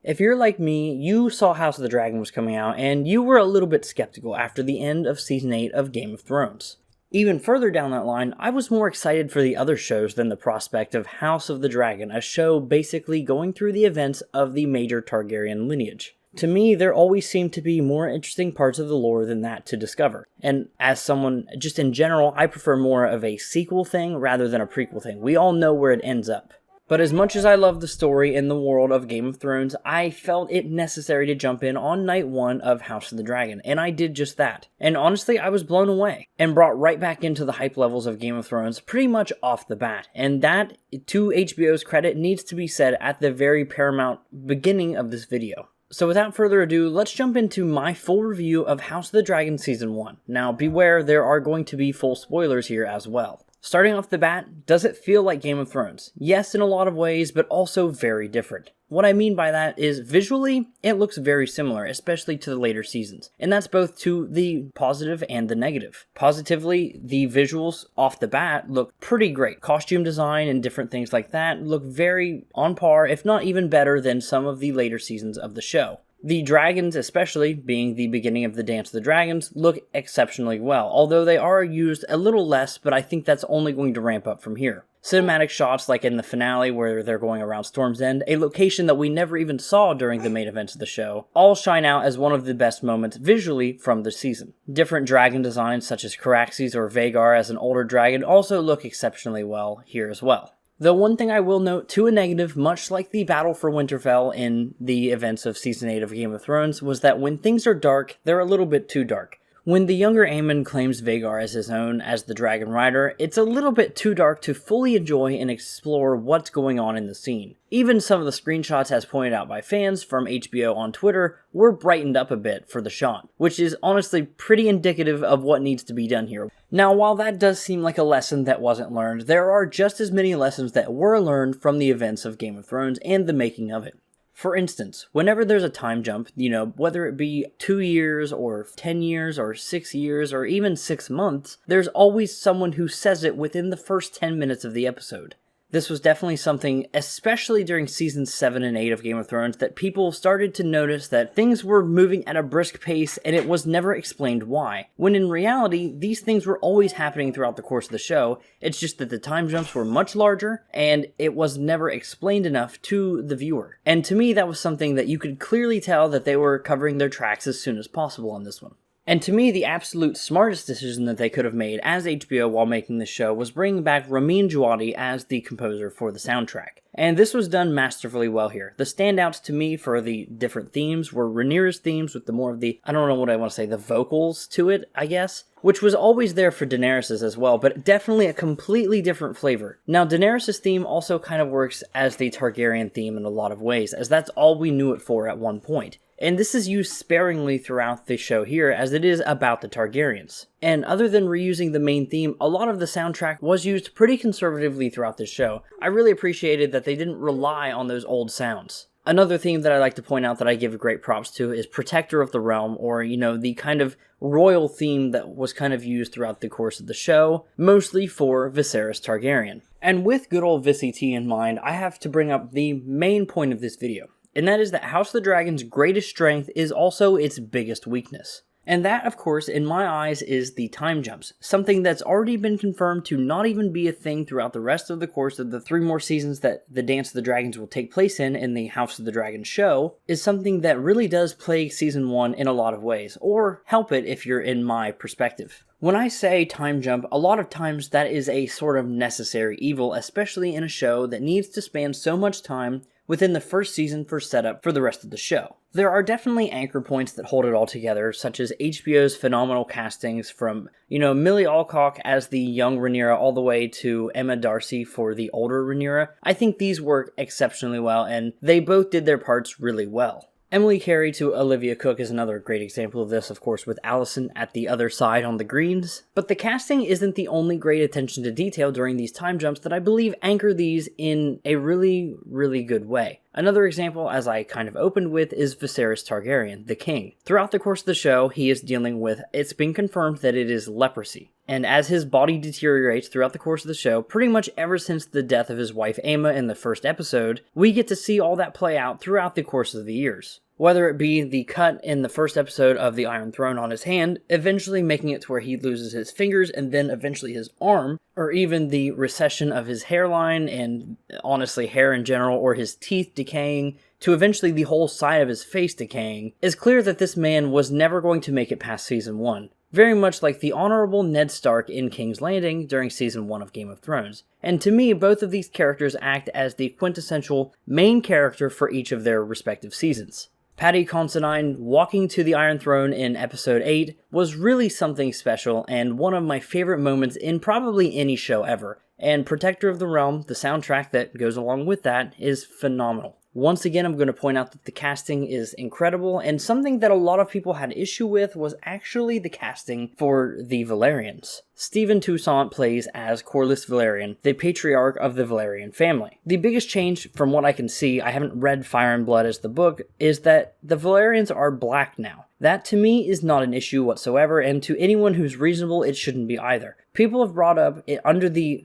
If you're like me, you saw House of the Dragon was coming out, and you were a little bit skeptical after the end of Season 8 of Game of Thrones. Even further down that line, I was more excited for the other shows than the prospect of House of the Dragon, a show basically going through the events of the major Targaryen lineage. To me, there always seemed to be more interesting parts of the lore than that to discover. And as someone, just in general, I prefer more of a sequel thing rather than a prequel thing. We all know where it ends up. But as much as I love the story in the world of Game of Thrones, I felt it necessary to jump in on night 1 of House of the Dragon, and I did just that. And honestly, I was blown away, and brought right back into the hype levels of Game of Thrones pretty much off the bat. And that, to HBO's credit, needs to be said at the very paramount beginning of this video. So without further ado, let's jump into my full review of House of the Dragon Season 1. Now beware, there are going to be full spoilers here as well. Starting off the bat, does it feel like Game of Thrones? Yes, in a lot of ways, but also very different. What I mean by that is, visually, it looks very similar, especially to the later seasons. And that's both to the positive and the negative. Positively, the visuals off the bat look pretty great. Costume design and different things like that look very on par, if not even better than some of the later seasons of the show. The dragons, especially, being the beginning of the Dance of the Dragons, look exceptionally well, although they are used a little less, but I think that's only going to ramp up from here. Cinematic shots like in the finale where they're going around Storm's End, a location that we never even saw during the main events of the show, all shine out as one of the best moments visually from the season. Different dragon designs such as Caraxes or Vhagar as an older dragon also look exceptionally well here as well. Though one thing I will note to a negative, much like the battle for Winterfell in the events of Season 8 of Game of Thrones, was that when things are dark, they're a little bit too dark. When the younger Aemon claims Vhagar as his own as the Dragon Rider, it's a little bit too dark to fully enjoy and explore what's going on in the scene. Even some of the screenshots, as pointed out by fans from HBO on Twitter, were brightened up a bit for the shot, which is honestly pretty indicative of what needs to be done here. Now, while that does seem like a lesson that wasn't learned, there are just as many lessons that were learned from the events of Game of Thrones and the making of it. For instance, whenever there's a time jump, whether it be 2 years or 10 years or 6 years or even 6 months, there's always someone who says it within the first 10 minutes of the episode. This was definitely something, especially during seasons 7 and 8 of Game of Thrones, that people started to notice that things were moving at a brisk pace and it was never explained why. When in reality, these things were always happening throughout the course of the show, it's just that the time jumps were much larger and it was never explained enough to the viewer. And to me, that was something that you could clearly tell that they were covering their tracks as soon as possible on this one. And to me, the absolute smartest decision that they could have made as HBO while making the show was bringing back Ramin Djawadi as the composer for the soundtrack. And this was done masterfully well here. The standouts to me for the different themes were Rhaenyra's themes with the more of the, I don't know what I want to say, the vocals to it, I guess, which was always there for Daenerys's as well, but definitely a completely different flavor. Now, Daenerys's theme also kind of works as the Targaryen theme in a lot of ways, as that's all we knew it for at one point. And this is used sparingly throughout the show here, as it is about the Targaryens. And other than reusing the main theme, a lot of the soundtrack was used pretty conservatively throughout this show. I really appreciated that they didn't rely on those old sounds. Another theme that I like to point out that I give great props to is Protector of the Realm, or, the kind of royal theme that was kind of used throughout the course of the show, mostly for Viserys Targaryen. And with good old Vissy T in mind, I have to bring up the main point of this video. And that is that House of the Dragon's greatest strength is also its biggest weakness. And that, of course, in my eyes, is the time jumps. Something that's already been confirmed to not even be a thing throughout the rest of the course of the 3 more seasons that the Dance of the Dragons will take place in the House of the Dragon show, is something that really does plague Season 1 in a lot of ways, or help it if you're in my perspective. When I say time jump, a lot of times that is a sort of necessary evil, especially in a show that needs to span so much time within the first season for setup for the rest of the show. There are definitely anchor points that hold it all together, such as HBO's phenomenal castings from, Millie Alcock as the young Rhaenyra all the way to Emma Darcy for the older Rhaenyra. I think these work exceptionally well, and they both did their parts really well. Emily Carey to Olivia Cook is another great example of this, of course, with Alicent at the other side on the greens. But the casting isn't the only great attention to detail during these time jumps that I believe anchor these in a really, really good way. Another example, as I kind of opened with, is Viserys Targaryen, the king. Throughout the course of the show, he is dealing with, it's been confirmed that it is leprosy. And as his body deteriorates throughout the course of the show, pretty much ever since the death of his wife Aemma in the first episode, we get to see all that play out throughout the course of the years. Whether it be the cut in the first episode of the Iron Throne on his hand, eventually making it to where he loses his fingers and then eventually his arm, or even the recession of his hairline and honestly hair in general, or his teeth decaying, to eventually the whole side of his face decaying, is clear that this man was never going to make it past Season 1. Very much like the Honorable Ned Stark in King's Landing during Season 1 of Game of Thrones. And to me, both of these characters act as the quintessential main character for each of their respective seasons. Paddy Considine walking to the Iron Throne in Episode 8 was really something special and one of my favorite moments in probably any show ever. And Protector of the Realm, the soundtrack that goes along with that, is phenomenal. Once again, I'm going to point out that the casting is incredible, and something that a lot of people had issue with was actually the casting for the Velaryons. Stephen Toussaint plays as Corlys Velaryon, the patriarch of the Velaryon family. The biggest change from what I can see, I haven't read Fire and Blood as the book, is that the Velaryons are black now. That to me is not an issue whatsoever, and to anyone who's reasonable, it shouldn't be either. People have brought up it under the,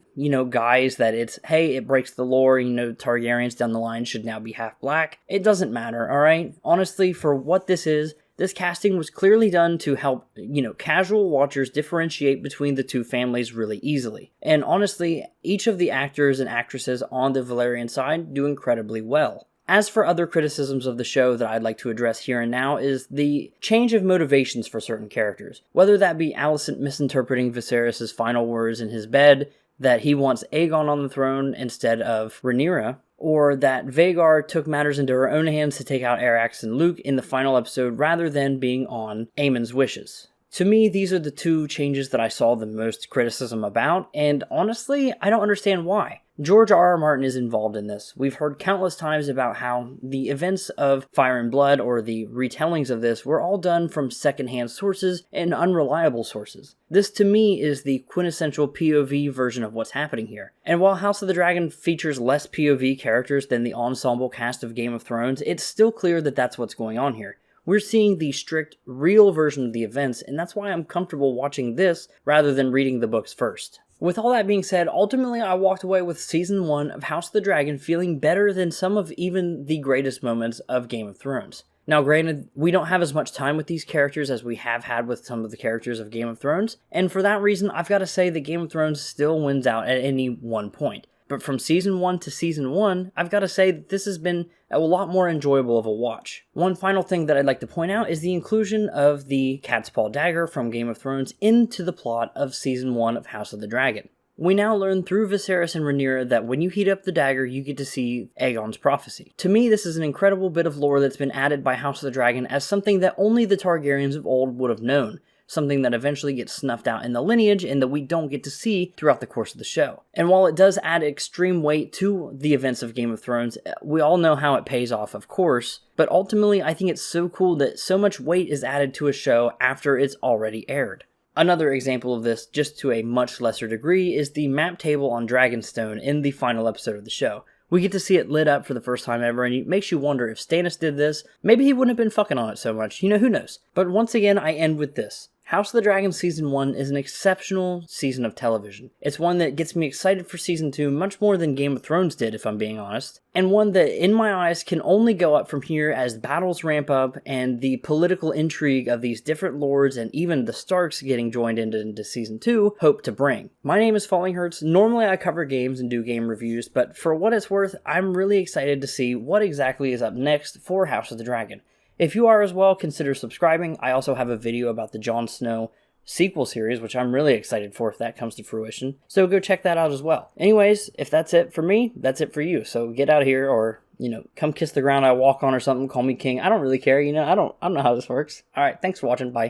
guise that it's, hey, it breaks the lore, Targaryens down the line should now be half black. It doesn't matter, alright? Honestly, for what this is, this casting was clearly done to help, casual watchers differentiate between the two families really easily. And honestly, each of the actors and actresses on the Velaryon side do incredibly well. As for other criticisms of the show that I'd like to address here and now is the change of motivations for certain characters. Whether that be Alicent misinterpreting Viserys' final words in his bed, that he wants Aegon on the throne instead of Rhaenyra, or that Vhagar took matters into her own hands to take out Arrax and Luke in the final episode rather than being on Aemon's wishes. To me, these are the two changes that I saw the most criticism about, and honestly, I don't understand why. George R.R. Martin is involved in this. We've heard countless times about how the events of Fire and Blood, or the retellings of this, were all done from secondhand sources and unreliable sources. This, to me, is the quintessential POV version of what's happening here. And while House of the Dragon features less POV characters than the ensemble cast of Game of Thrones, it's still clear that that's what's going on here. We're seeing the strict, real version of the events, and that's why I'm comfortable watching this rather than reading the books first. With all that being said, ultimately I walked away with Season 1 of House of the Dragon feeling better than some of even the greatest moments of Game of Thrones. Now granted, we don't have as much time with these characters as we have had with some of the characters of Game of Thrones, and for that reason I've got to say that Game of Thrones still wins out at any one point. But from Season 1 to Season 1, I've got to say that this has been a lot more enjoyable of a watch. One final thing that I'd like to point out is the inclusion of the Cat's Paw Dagger from Game of Thrones into the plot of Season 1 of House of the Dragon. We now learn through Viserys and Rhaenyra that when you heat up the dagger, you get to see Aegon's prophecy. To me, this is an incredible bit of lore that's been added by House of the Dragon as something that only the Targaryens of old would have known. Something that eventually gets snuffed out in the lineage and that we don't get to see throughout the course of the show. And while it does add extreme weight to the events of Game of Thrones, we all know how it pays off, of course, but ultimately I think it's so cool that so much weight is added to a show after it's already aired. Another example of this, just to a much lesser degree, is the map table on Dragonstone in the final episode of the show. We get to see it lit up for the first time ever, and it makes you wonder if Stannis did this, maybe he wouldn't have been fucking on it so much, who knows. But once again, I end with this. House of the Dragon Season 1 is an exceptional season of television. It's one that gets me excited for Season 2 much more than Game of Thrones did, if I'm being honest. And one that, in my eyes, can only go up from here as battles ramp up and the political intrigue of these different lords and even the Starks getting joined into Season 2 hope to bring. My name is Falling Hurts. Normally I cover games and do game reviews, but for what it's worth, I'm really excited to see what exactly is up next for House of the Dragon. If you are as well, consider subscribing. I also have a video about the Jon Snow sequel series, which I'm really excited for if that comes to fruition. So go check that out as well. Anyways, if that's it for me, that's it for you. So get out of here or, come kiss the ground I walk on or something. Call me king. I don't really care, I don't know how this works. All right, thanks for watching. Bye.